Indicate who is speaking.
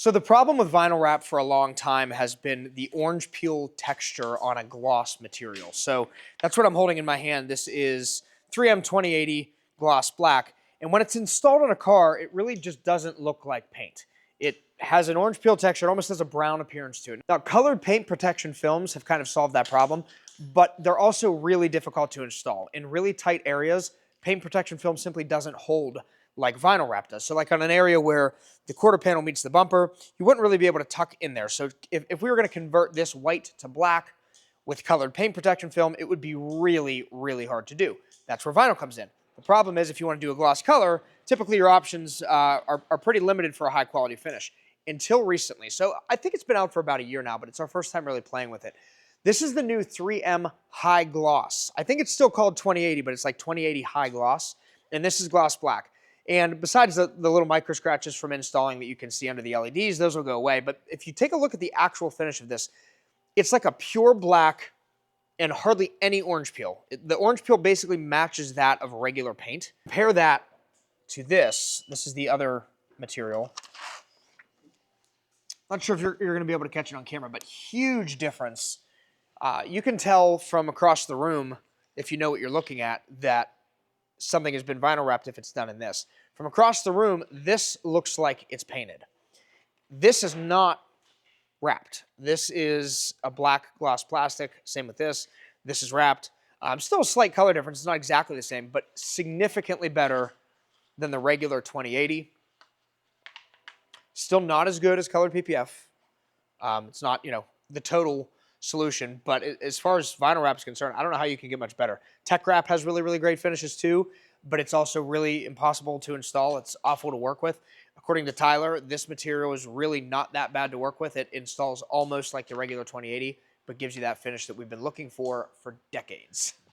Speaker 1: So the problem with vinyl wrap for a long time has been the orange peel texture on a gloss material. So that's what I'm holding in my hand. This is 3M 2080 gloss black. And when it's installed on a car, it really just doesn't look like paint. It has an orange peel texture. It almost has a brown appearance to it. Now, colored paint protection films have kind of solved that problem, but they're also really difficult to install. In really tight areas, paint protection film simply doesn't hold like vinyl wrap does. So like on an area where the quarter panel meets the bumper, you wouldn't really be able to tuck in there. So if we were going to convert this white to black with colored paint protection film, it would be really, really hard to do. That's where vinyl comes in. The problem is if you want to do a gloss color, typically your options are pretty limited for a high quality finish until recently. So I think it's been out for about a year now, but it's our first time really playing with it. This is the new 3M High Gloss. I think it's still called 2080, but it's like 2080 High Gloss. And this is gloss black. And besides the little micro scratches from installing that you can see under the LEDs, those will go away. But if you take a look at the actual finish of this, it's like a pure black and hardly any orange peel. The orange peel basically matches that of regular paint. Compare that to this. This is the other material. Not sure if you're going to be able to catch it on camera, but huge difference. You can tell from across the room, if you know what you're looking at, that something has been vinyl wrapped if it's done in this. From across the room, this looks like it's painted. This is not wrapped. This is a black gloss plastic. Same with this. This is wrapped. Still a slight color difference. It's not exactly the same, but significantly better than the regular 2080. Still not as good as colored PPF. It's not, the total solution, but as far as vinyl wrap is concerned, I don't know how you can get much better. Tech wrap has really, really great finishes too, but it's also really impossible to install. It's awful to work with. According to Tyler, this material is really not that bad to work with. It installs almost like the regular 2080, but gives you that finish that we've been looking for decades.